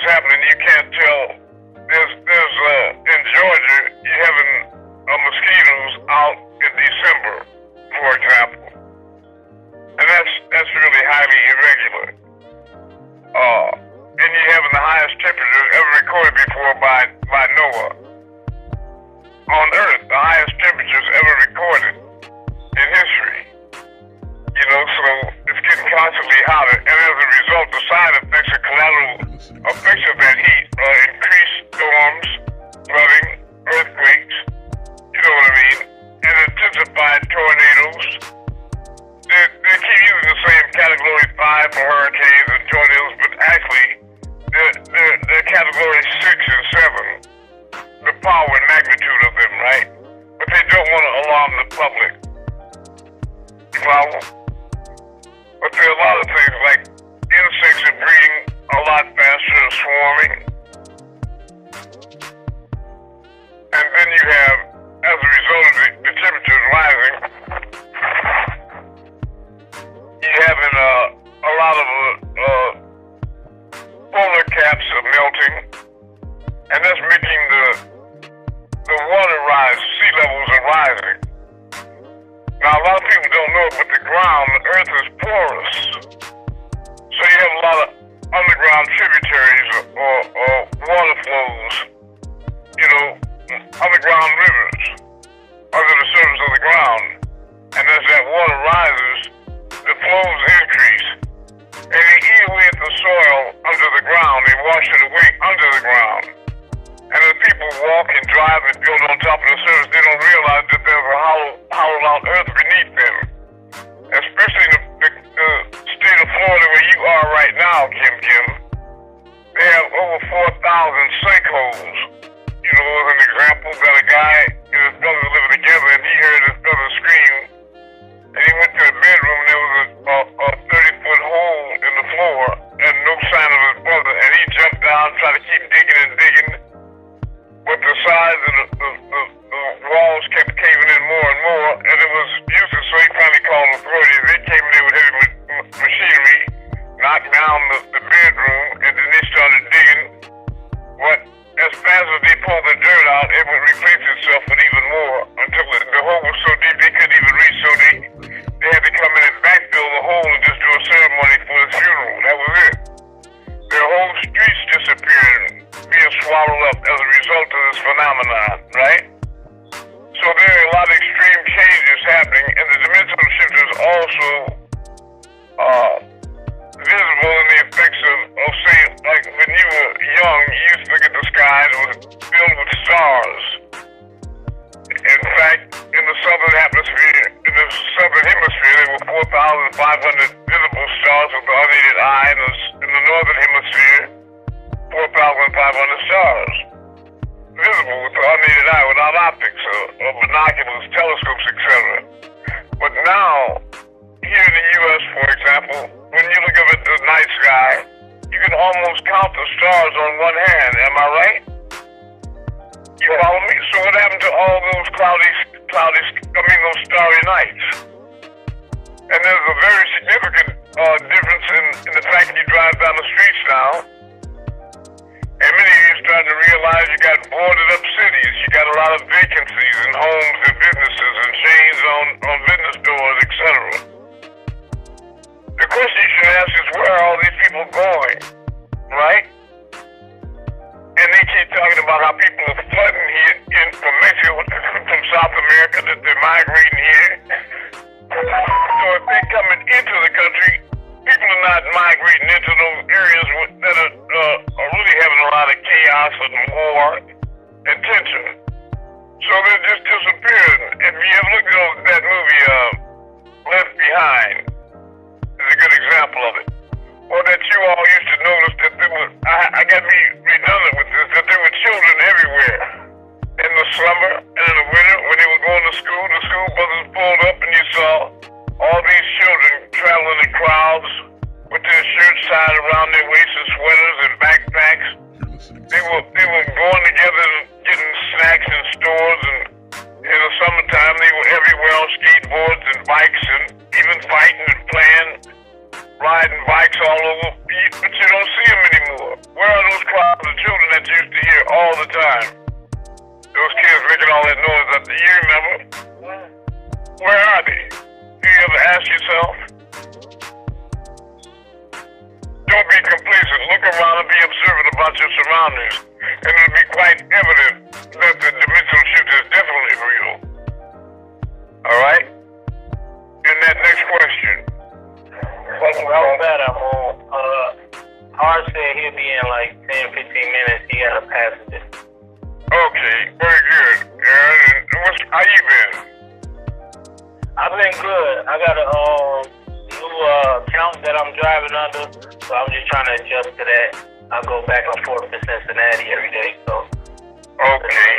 happening, you can't tell. There's in Georgia, you're having mosquitoes out in December, for example. And that's really highly irregular. And you're having the highest temperatures ever recorded before by NOAA. On Earth, the highest temperatures ever recorded in history. You know, so it's getting constantly hotter, and as a result, the side effects are collateral effects of that heat are increased storms, flooding, earthquakes, you know what I mean, and intensified tornadoes. They keep using the same category 5 for hurricanes and tornadoes, but actually, they're category 6 and 7, the power and magnitude of them, right? But they don't want to alarm the public. Well, but there are a lot of things like insects are breeding a lot faster and swarming. And then you have, as a result of the temperatures rising, you're having a lot of polar caps are melting, and that's making the water rise, sea levels are rising. Now, a lot of people don't know it, but the ground, the earth is porous. So you have a lot of underground tributaries or water flows, you know, underground rivers under the surface of the ground. And as that water rises, the flows increase. And they eat away at the soil under the ground. They wash it away under the ground. And as people walk and drive and build on top of the surface, they don't realize that there's a hollowed out earth beneath them. Especially in the state of Florida where you are right now, Kim. They have over 4,000 sinkholes. You know, as an example, got a guy and his brother living together, and he heard his brother scream. And he went to the bedroom, and there was a 30-foot hole in the floor, and no sign of his brother. And he jumped down, tried to keep digging and digging. But the sides of the walls kept caving in more and more, and it was useless, so he finally called authorities. They came in there with heavy machinery, knocked down the bedroom, and then they started digging. But as fast as they pulled the dirt out, it would replace itself with even more, until the hole was so deep they couldn't even reach, so they had to come in and backfill the hole and just do a ceremony for his funeral. That was it. Their whole streets disappeared, being swallowed up as a result of this phenomenon, right? So there are a lot of extreme changes happening, and the dimensional shift is also visible in the effects of, say, like when you were young, you used to look at the sky and it was filled with stars. In fact, in the southern hemisphere, there were 4,500 visible stars with the unaided eye. In the northern hemisphere, 4,500 stars visible with the unaided eye, without optics or binoculars, telescopes, etc. But now, here in the U.S., for example, when you look up at the night sky, you can almost count the stars on one hand. Am I right? You follow me? So what happened to all those those starry nights? And there's a very significant difference in the fact that you drive down the streets now, and many of you are starting to realize you got boarded up cities. You got a lot of vacancies in homes and businesses and chains on business doors, etc. The question you should ask is, where are all these people going, right? And they keep talking about how people are flooding here from Mexico, from South America, that they're migrating here. So if they're coming into the country, people are not migrating into those areas look around and be observant about your surroundings, and it'll be quite evident that the dimensional shift is definitely real. All right? And that next question. Well, better, Hard said he'll be in like 10, 15 minutes. He got a passenger. Okay, very good. Aaron, how you been? I've been good. I got a new account that I'm driving under, so I'm just trying to adjust to that. I go back and forth to Cincinnati every day, so. Okay.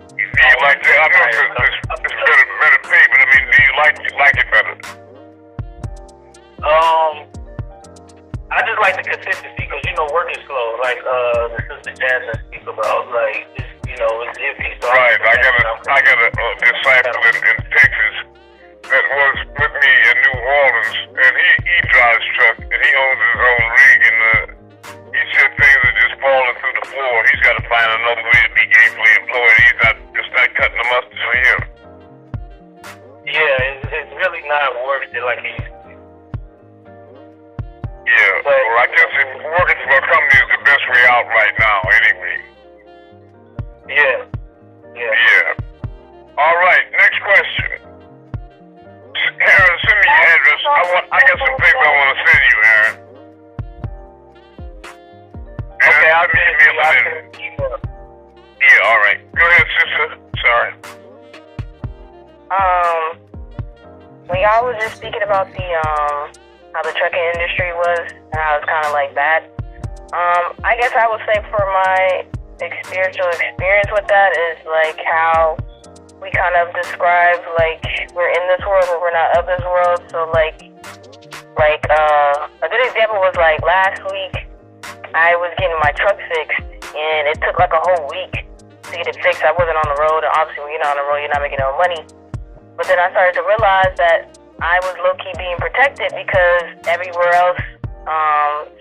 Do you like that? I know it's better pay, but I mean, do you like it better? I just like the consistency because, work is slow. Like, the sister Jasmine speaks about, like, it's iffy. So right. I got a disciple in Texas that was with me in New Orleans, and he drives truck, and he owns his own rig, and he said things are just falling through the floor. He's got to find another way to be gainfully employed. It's not cutting the mustard for him. Yeah, it's really not worth it like it used to be. Yeah, well, I guess working for a company is the best way out right now, anyway. Yeah. All right, next question. Aaron, send me your address. I got some things I want to send you, Aaron. Okay, I'll send me a letter. Yeah, all right. Go ahead, sister. Sorry. When y'all was just speaking about how the trucking industry was and how it's kind of like that. I guess I would say for my spiritual experience with that is like how we kind of describe like we're in this world but we're not of this world. So like a good example was like last week I was getting my truck fixed and it took like a whole week to get it fixed. I wasn't on the road, and obviously when you're not on the road you're not making no money. But then I started to realize that I was low-key being protected because everywhere else,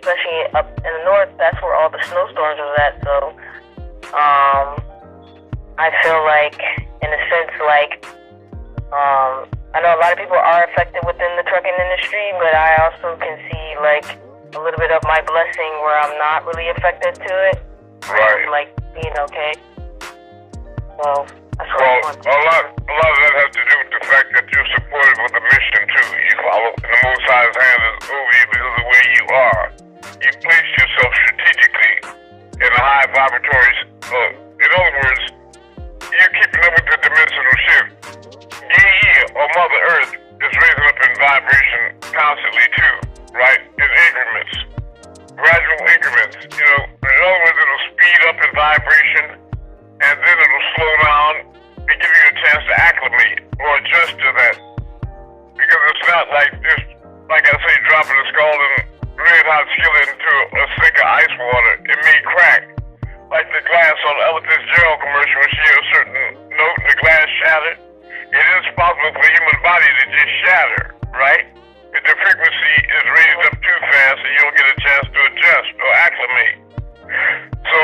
especially up in the north, that's where all the snowstorms was at. So I feel like, in a sense, like, I know a lot of people are affected within the trucking industry, but I also can see, like, a little bit of my blessing where I'm not really affected to it. Right. Like, being okay. So, that's what Well, I want to a lot of that has to do with the fact that you're supported with a mission, too. You follow, and the Most High's hand is over you because of the way you are. You place yourself strategically in a high vibratory, in other words, you're keeping up with the dimensional shift. Gaia, or Mother Earth, is raising up in vibration constantly, too, right? In increments. Gradual increments. In other words, it'll speed up in vibration, and then it'll slow down and give you a chance to acclimate or adjust to that. Because it's not like just, like I say, dropping a scalding red hot skillet into a sink of ice water. It may crack. Like the glass on the Ella Fitzgerald commercial when she hears a certain note and the glass shattered. It is possible for the human body to just shatter, right? If the frequency is raised up too fast and you don't get a chance to adjust or acclimate. So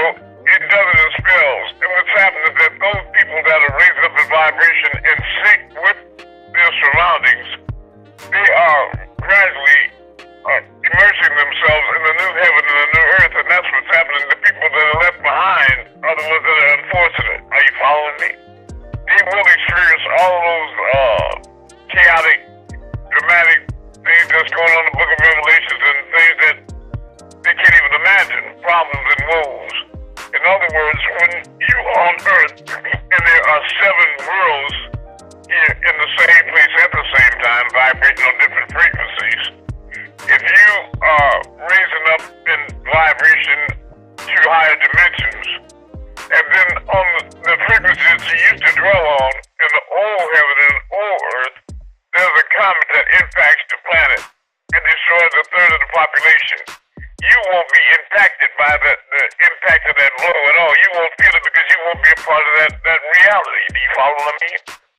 it does it in spells. And what's happened is that those people that are raised up in vibration and sync with their surroundings, they are gradually immersing themselves in the new heaven and the new earth, and that's what's happening. The people that are left behind are the ones that are unfortunate. Are you following me? They will experience all of those chaotic, dramatic things that's going on in the book of Revelations and things that they can't even imagine, problems and woes. In other words, when you're on earth and there are 7 worlds here in the same place at the same time, vibrating on different frequencies, if you are raising up in vibration to higher dimensions, and then on the frequencies you used to dwell on in the old heaven and old earth, there's a comet that impacts the planet and destroys a third of the population. You won't be impacted by the impact of that blow at all. You won't feel it because you won't be a part of that reality. Do you follow what I mean?